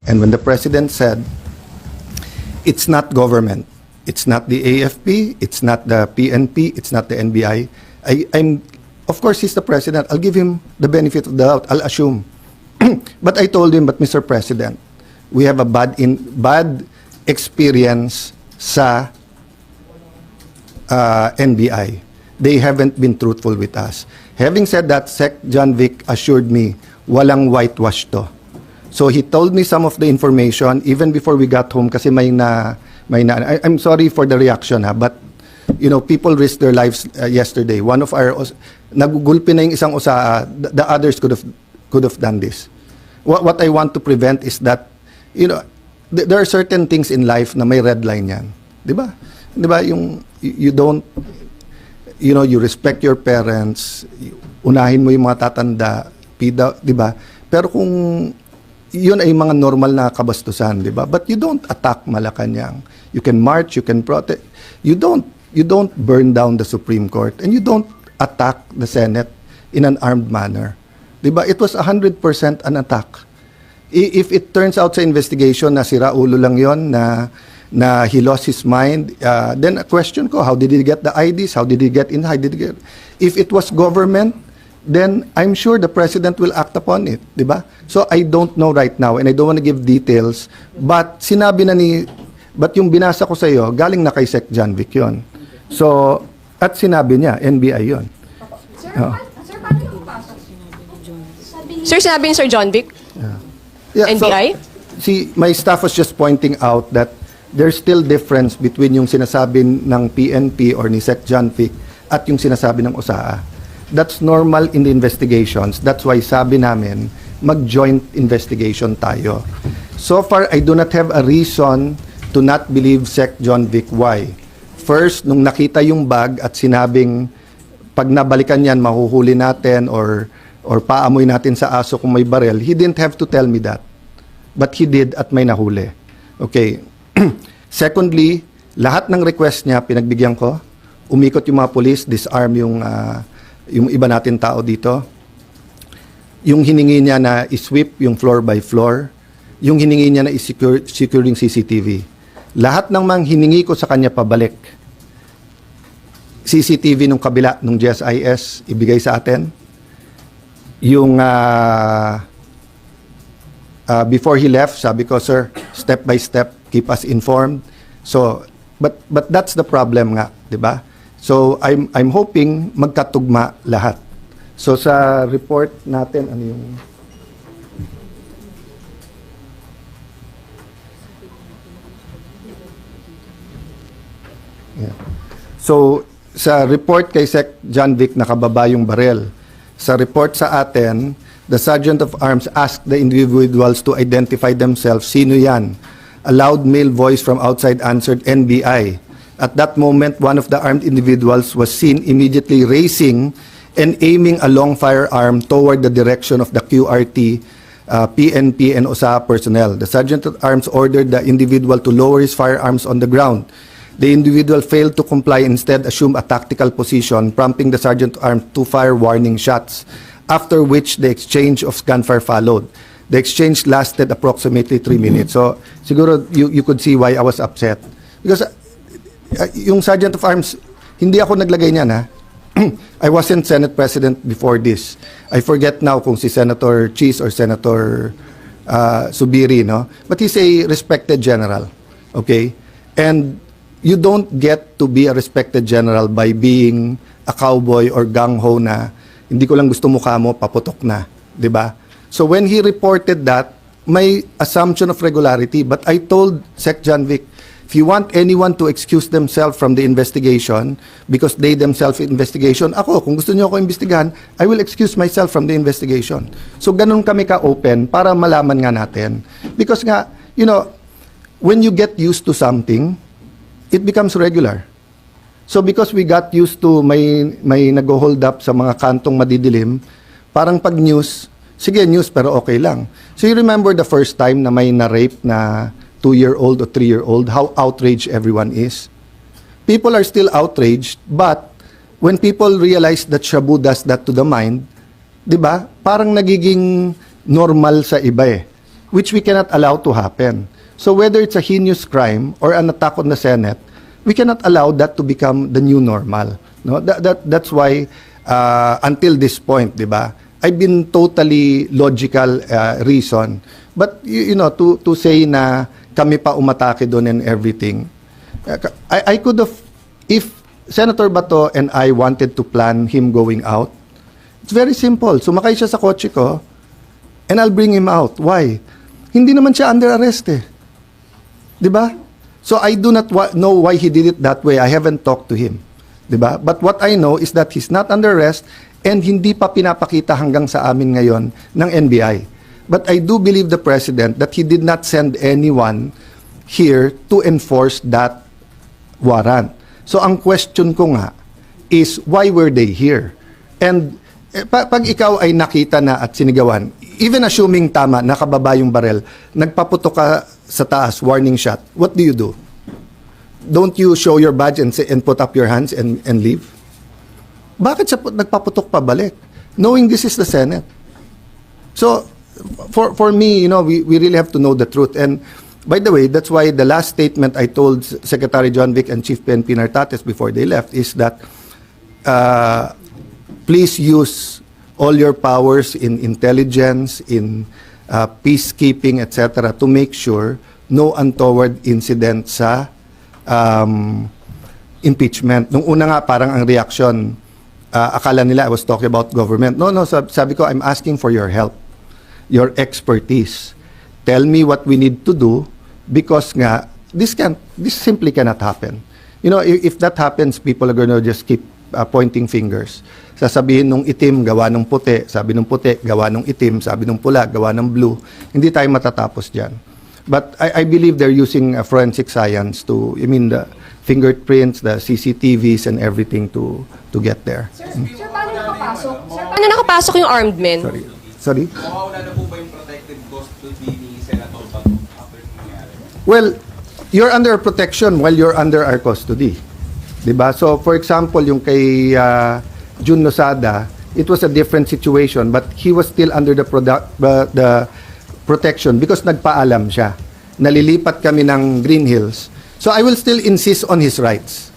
And when the president said, it's not government, it's not the AFP, it's not the PNP, it's not the NBI, I'm, of course, he's the president. I'll give him the benefit of the doubt. I'll assume. But I told him, but Mr. President, we have a bad experience sa NBI. They haven't been truthful with us. Having said that, Sec. John Vic assured me, walang whitewash to. So he told me some of the information even before we got home kasi I'm sorry for the reaction but you know, people risked their lives yesterday. One of our nagugulpi na yung isang usaa, the others could have done this. What I want to prevent is that, you know, there are certain things in life na may red line yan. Di ba? Di ba? Yung you don't, you know, you respect your parents, unahin mo yung mga tatanda, di ba? Pero kung yun ay mga normal na kabastusan, di ba? But you don't attack Malacanang. You can march, you can protest. You don't burn down the Supreme Court, and you don't attack the Senate in an armed manner. Di ba? It was 100% an attack. If it turns out sa investigation na sira ulo lang yon, na he lost his mind, then a question ko, how did he get the IDs? How did he get in? How did he get? If it was government, then I'm sure the president will act upon it, di ba? So I don't know right now, and I don't want to give details, but yung binasa ko sa iyo, galing na kay Sec. John Vic yun. So, at sinabi niya, NBI yun. Sir, sinabi ni Sir John Vic? Yeah, NBI? So, my staff was just pointing out that there's still difference between yung sinasabi ng PNP or ni Sec. John Vic at yung sinasabi ng USAA. That's normal in the investigations. That's why sabi namin, mag-joint investigation tayo. So far, I do not have a reason to not believe Sec. John Vic. Why? First, nung nakita yung bag at sinabing, pag nabalikan yan, mahuhuli natin or paamoy natin sa aso kung may barel, he didn't have to tell me that. But he did at may nahuli. Okay. Secondly, lahat ng request niya, pinagbigyan ko. Umikot yung mga police, disarm yung iba natin tao dito. Yung hiningi niya na i-sweep yung floor by floor. Yung hiningi niya na i-secure yung CCTV. Lahat ng mga hiningi ko sa kanya pabalik. CCTV nung kabila, nung GSIS, ibigay sa atin. Yung before he left, sabi ko, sir, step by step, keep us informed. So, but that's the problem nga, di ba? So, I'm hoping magkatugma lahat. So, sa report natin, ano yung... Yeah. So, sa report kay Sec. John Vic, nakababa yung barel. Sa report sa atin, the Sergeant of Arms asked the individuals to identify themselves. Sino yan? A loud male voice from outside answered, NBI. At that moment, one of the armed individuals was seen immediately raising and aiming a long firearm toward the direction of the QRT, PNP, and OSA personnel. The Sergeant of Arms ordered the individual to lower his firearms on the ground. The individual failed to comply, instead assumed a tactical position, prompting the Sergeant of Arms to fire warning shots, after which the exchange of gunfire followed. The exchange lasted approximately 3 minutes. So, siguro you could see why I was upset. Because yung Sergeant of Arms, hindi ako naglagay niyan, ha? I wasn't Senate President before this. I forget now kung si Senator Cheese or Senator Subiri, no? But he's a respected general, okay? And you don't get to be a respected general by being a cowboy or gung-ho na hindi ko lang gusto mukha mo, paputok na, di ba? So when he reported that, may assumption of regularity, but I told Sec. John Vic, if you want anyone to excuse themselves from the investigation because they themselves investigation, ako, kung gusto niyo ako imbestigahan, I will excuse myself from the investigation. So ganun kami ka-open para malaman nga natin. Because nga, you know, when you get used to something, it becomes regular. So because we got used to may nag-hold up sa mga kantong madidilim, parang pag news, sige news pero okay lang. So you remember the first time na may na-rape na 2-year-old or 3-year-old, how outraged everyone is? People are still outraged, but when people realize that Shabu does that to the mind, di ba? Parang nagiging normal sa iba eh. which we cannot allow to happen. So whether it's a heinous crime or an attack on the Senate, we cannot allow that to become the new normal. No, that's why until this point, di ba? I've been totally logical reason. But you know, to say na kami pa umatake doon and everything, I could have, if Senator Bato and I wanted to plan him going out, it's very simple. Sumakay siya sa kotse ko and I'll bring him out. Why? Hindi naman siya under arrest eh. Di ba? So I do not know why he did it that way. I haven't talked to him. Di ba? But what I know is that he's not under arrest and hindi pa pinapakita hanggang sa amin ngayon ng NBI. But I do believe the President that he did not send anyone here to enforce that warrant. So ang question ko nga is why were they here? And pag ikaw ay nakita na at sinigawan, even assuming tama, nakababa yung barel, nagpaputok ka sa taas, warning shot, what do you do? Don't you show your badge and put up your hands and leave? Bakit siya nagpaputok pabalik? Knowing this is the Senate. So, for me, you know, we really have to know the truth. And by the way, that's why the last statement I told Secretary John Vic and Chief PNP Nartates before they left is that please use all your powers in intelligence, in peacekeeping, etc., to make sure no untoward incident sa impeachment. Nung una nga, parang ang reaction, akala nila I was talking about government. No, sabi ko, I'm asking for your help, your expertise. Tell me what we need to do because nga, this simply cannot happen. You know, if that happens, people are gonna just keep pointing fingers. Sasabihin nung itim, gawa nung puti. Sabi nung puti, gawa nung itim. Sabi nung pula, gawa ng blue. Hindi tayo matatapos dyan. But I believe they're using forensic science to, the fingerprints, the CCTVs and everything to get there. Sir, paano nakapasok? Paano nakapasok yung armed men? Sorry? Mawawala na po ba yung protected custody ni Senator Bato after nangyari? Well, you're under protection while you're under our custody. Diba? So, for example, yung kay Jun Losada, it was a different situation, but he was still under the protection because nagpaalam siya. Nalilipat kami ng Green Hills. So, I will still insist on his rights.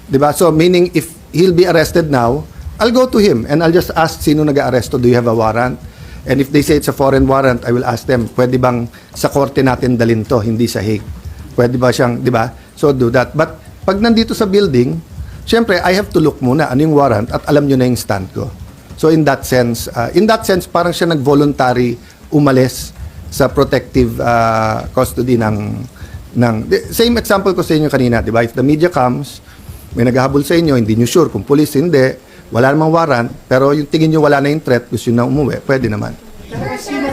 Diba? So, meaning, if he'll be arrested now, I'll go to him and I'll just ask, sino nag-aaresto? Do you have a warrant? And if they say it's a foreign warrant, I will ask them, pwede bang sa korte natin dalhin to, hindi sa Hague? Pwede ba siyang, di ba? So do that. But pag nandito sa building, syempre, I have to look muna ano yung warrant at alam nyo na yung stand ko. So in that sense, parang siya nag-voluntary umalis sa protective custody same example ko sa inyo kanina, di ba? If the media comes, may naghahabol sa inyo, hindi nyo sure kung police, hindi, wala namang warrant, pero yung tingin nyo wala na yung threat, gusto nyo na umuwi, pwede naman. Sir,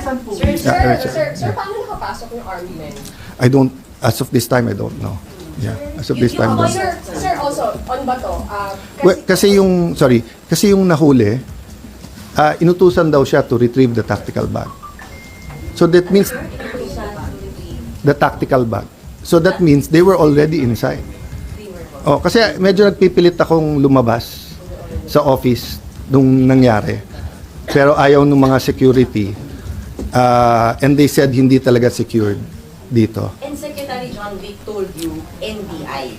paano nakapasok yung armed men? I don't, as of this time, I don't know. Yeah, as of this time, don't. Sir, also, on Bato, Well, kasi yung nahuli, inutusan daw siya to retrieve the tactical bag. So that means, the tactical bag. So that means they were already inside. Oh, kasi medyo nagpipilit akong lumabas sa office nung nangyari. Pero ayaw ng mga security. And they said hindi talaga secured dito. And Secretary John Vic told you NBI.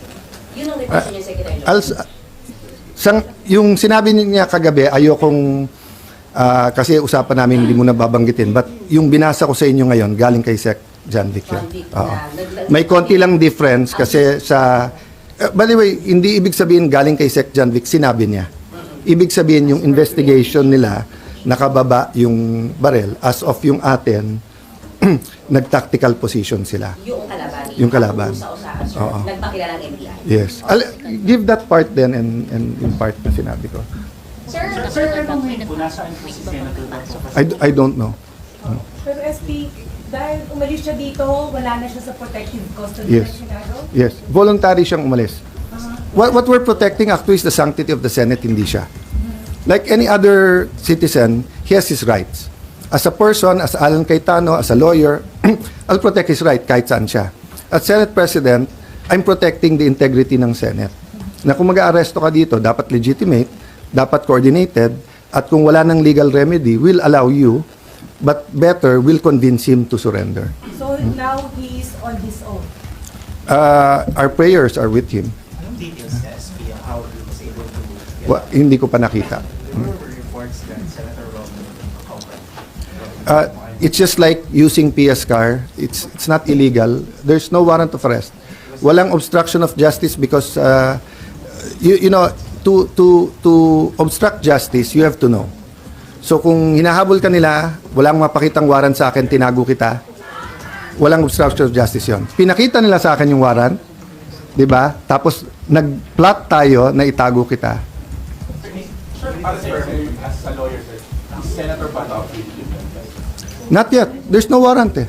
Yun ang request niya, Secretary John Vic. Yung sinabi niya kagabi, ayokong kasi usapan namin hindi mo na babanggitin. But yung binasa ko sa inyo ngayon, galing kay Sec. John Vic yun. Oo. May konti lang difference kasi sa by the way, hindi ibig sabihin galing kay Sec. John Vic, sinabi niya. Ibig sabihin yung investigation nila, nakababa yung barel. As of yung atin, nag-tactical position sila. Yung kalaban. Yung kalaban. Usa-usahan, sir. Oo. Nagpakilala ng NBI. Yes. Give that part then and in part na sinabi ko. Sir, I don't know. Pero SP, dahil umalis siya dito, wala na siya sa protective custody Yes. ng Senado? Yes. Voluntary siyang umalis. What we're protecting actually is the sanctity of the Senate, hindi siya. Like any other citizen, he has his rights. As a person, as Alan Cayetano, as a lawyer, I'll protect his right kahit saan siya. As Senate President, I'm protecting the integrity ng Senate. Na kung mag-aaresto ka dito, dapat legitimate, dapat coordinated, at kung wala ng legal remedy, will allow you but better will convince him to surrender. So now he is on his own. Our prayers are with him. Anong details sa SP on how he was able to get Hindi ko pa nakita. There were reports that Senator Robin It's just like using PS car. It's not illegal. There's no warrant of arrest. Walang obstruction of justice because you know to obstruct justice you have to know. So kung hinahabol ka nila, walang mapakitang warrant sa akin, tinago kita. Walang obstruction of justice 'yon. Pinakita nila sa akin yung warrant, 'di ba? Tapos nag-plot tayo na itago kita. Sir, as a lawyer, sir, is Senator Bato affiliated? Not yet. There's no warrant eh.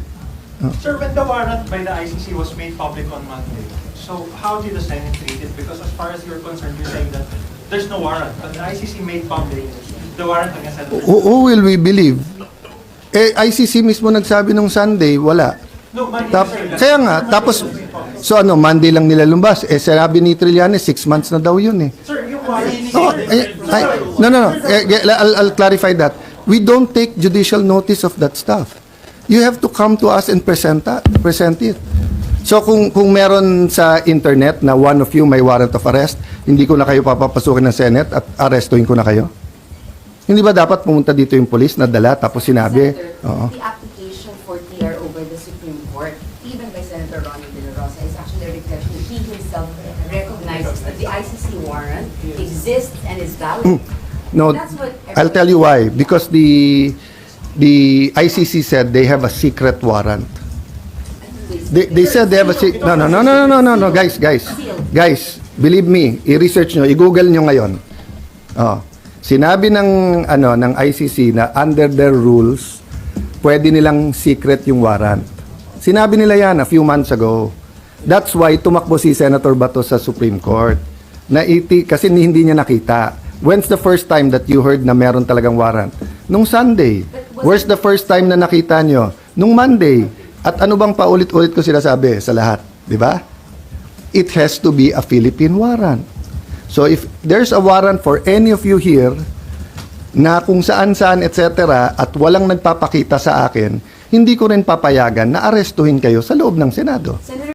Sir, when the warrant by the ICC was made public on Monday, so how did the Senate treat it? Because as far as you're concerned, you're saying that there's no warrant, but the ICC made public the warrant against Senator. Who will we believe? ICC mismo nagsabi nung Sunday, wala. No, Monday, sir. Kaya nga, tapos, so ano, Monday lang nila lumbas. Sabi ni Trillanes, 6 months na daw yun eh. Sir, yung warrant. Oh, no. I'll clarify that. We don't take judicial notice of that stuff. You have to come to us and present it. So kung meron sa internet na one of you may warrant of arrest, hindi ko na kayo papapasukin ng Senate at arestuhin ko na kayo? Hindi ba dapat pumunta dito yung police na dala tapos sinabi? Senator, Oo. the application for TRO by the Supreme Court, even by Senator Ronnie De La Rosa, is actually a reflection. He himself recognizes that the ICC warrant exists and is valid. No, That's what I'll tell you why. Because the ICC said they have a secret warrant. They said they have a secret. No, guys. Believe me, i-research nyo, i-google nyo ngayon. Oh, sinabi ng ICC na under their rules, pwede nilang secret yung warrant. Sinabi nila yan a few months ago. That's why tumakbo si Senator Bato sa Supreme Court. Kasi hindi niya nakita. When's the first time that you heard na meron talagang warrant? Nung Sunday. Where's the first time na nakita nyo? Nung Monday. At ano bang paulit-ulit ko sila sabi sa lahat? Di ba? It has to be a Philippine warrant. So if there's a warrant for any of you here na kung saan-saan etc. at walang nagpapakita sa akin, hindi ko rin papayagan na arestuhin kayo sa loob ng Senado. Senator